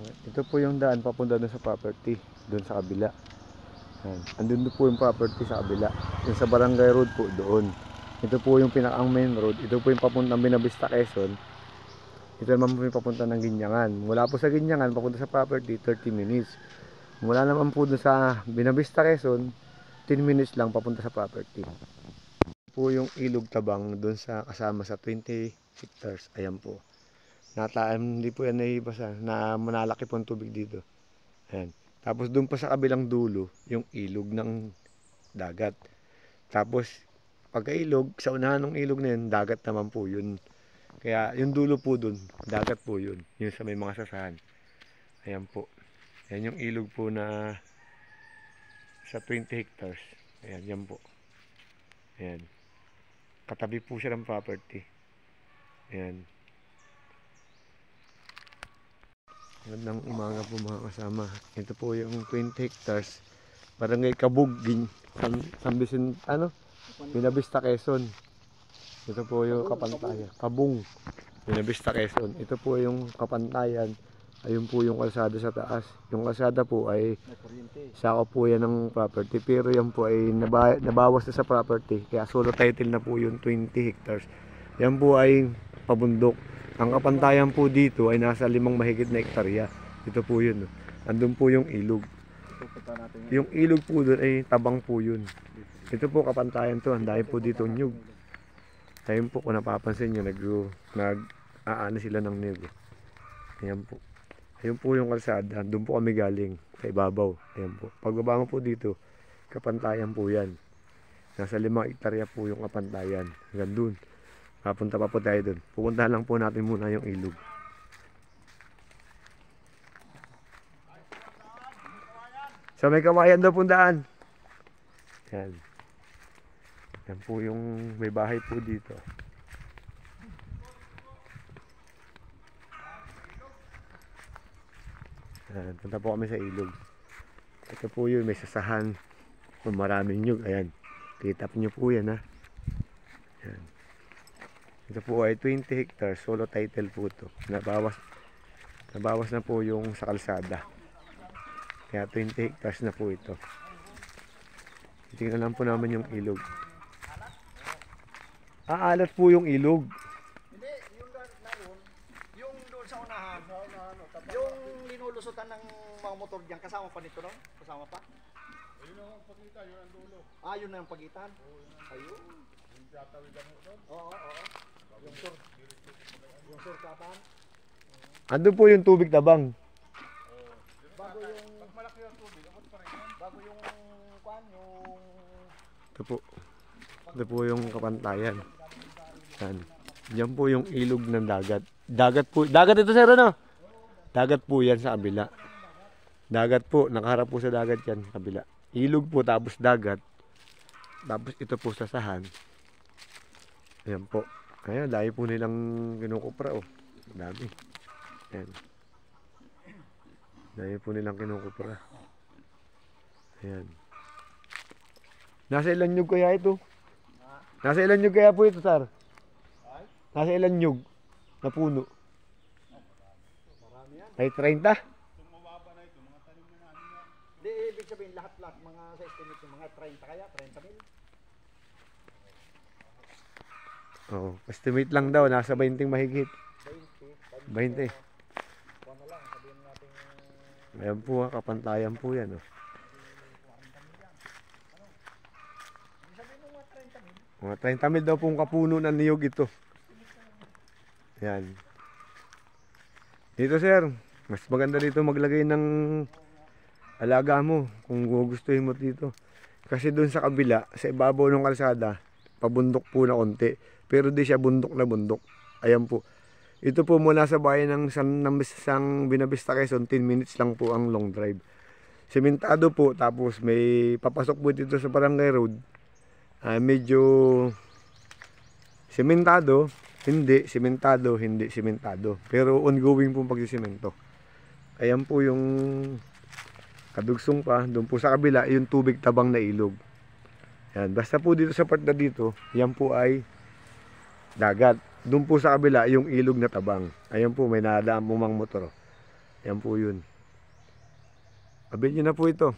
Ito po yung daan papunta doon sa property, doon sa kabila. Yan. Andun po yung property sa kabila. Yung sa Barangay Road po doon. Ito po yung pinakang main road. Ito po yung papuntang Binavista, Quezon. Ito naman po yung papunta ng Ginyangan. Mula po sa Ginyangan papunta sa property 30 minutes. Mula naman po doon sa Binavista, Quezon 10 minutes lang papunta sa property. Po yung ilog tabang doon sa kasama sa 20 hectares. Ayan po. Hindi po yan naibasa na manalaki po ang tubig dito. Ayan. Tapos doon pa sa kabilang dulo, yung ilog ng dagat. Tapos pagka-ilog, sa unahan ng ilog na yun, dagat naman po yun. Kaya yung dulo po doon, dagat po yun. Yun sa may mga sasahan. Ayan po. Ayan yung ilog po na sa 20 hectares. Ayan, yan po. Ayan. Katabi po siya ng property. Ayan. Magandang umaga po mga kasama. Ito po yung 20 hectares. Barangay Kabug, San Vicente, Binavista, Quezon. Ito po yung Kapantayan. Kabung, Binavista, Quezon. Ito po yung Kapantayan. Ayun po yung kalsada sa taas. Yung kalsada po ay sako po yan ng property. Pero yan po ay nabawas na sa property. Kaya solo title na po yung 20 hectares. Yan po ay pabundok. Ang Kapantayan po dito ay nasa 5 mahigit na hektarya. Ito po yun. Andun po yung ilog. Yung ilog po doon ay tabang po yun. Ito po Kapantayan to. Ang dahil po dito nyug. Ayun po kung napapansin nyo, nag-aano sila ng nyug. Ayan po. Ayun po yung kalsada. Doon po kami galing sa ibabaw. Ayan po. Pagbaba mo po dito, Kapantayan po yan. Nasa 5 hektarya po yung Kapantayan. Hanggang doon. Papunta pa po tayo doon. Pupuntahan lang po natin muna yung ilog. So may kawayan daw pong daan. Yan. Yan po yung may bahay po dito. Yan. Punta po kami sa ilog. Ito po yun. May sasahan. Maraming nyug. Ayan. Kitap nyo po yan ha. Yan. Ito po ay 20 hectares. Solo title po ito. Nabawas na po yung sa kalsada. Kaya 20 hectares na po ito. Tingnan lang po naman yung ilog. Alat po yung ilog. Hindi, yung naroon, yung doon sa unahan, yung linulusutan ng mga motor diyan, kasama pa nito no? Kasama pa? Ayun ang pagitan, yun ang dulo. Ah, yun ang pagitan? Ayun. Yung tatawigan mo doon? Oo. Yung surkatan? Andun po yung tubig tabang. Bago yung... Pag malaki yung tubig, abot pa rin yun. Bago yung... Ito po. Ito po yung Kapantayan. Yan. Diyan po yung ilog ng dagat. Dagat po. Dagat ito sir ano? Dagat po yan sa kabila. Dagat po. Nakaharap po sa dagat yan. Kabila. Ilog po tapos dagat. Tapos ito po sasahan. Ayan po. Ayan. Dahil po nilang kinukupra oh. Dami. Ayan. Dahil po nilang kinukupra. Ayan. Nasa ilan nyug kaya ito? Nasa ilan nyug kaya po ito, sir? Nasa ilan nyug na puno? Ay, 30? Hindi, ibig sabihin lahat-lahat, mga sa estimate yung mga 30 kaya, 30 mil. Oo, estimate lang daw, nasa 20 mahigit. 20. Ayan po, Kapantayan po yan. Oh. Mga 30 mil daw pong kapuno ng niyog ito. Yan. Dito sir, mas maganda dito maglagay ng alaga mo kung gugustuhin mo dito. Kasi doon sa kabila, sa ibabaw ng kalsada, pabundok po na konti. Pero di siya bundok na bundok. Ayan po. Ito po mula sa bayan ng San Binavista, Quezon, 10 minutes lang po ang long drive. Sementado po, tapos may papasok po dito sa Barangay Road. Medyo sementado, hindi sementado. Pero ongoing po pagsisemento. Ayan po yung kadugsong pa, doon po sa kabila, yung tubig tabang na ilog. Yan, basta po dito sa part na dito, yan po ay dagat. Doon po sa kabila, yung ilog na tabang. Ayan po, may nadaan po mang motor. Yan po yun. Abin nyo na po ito.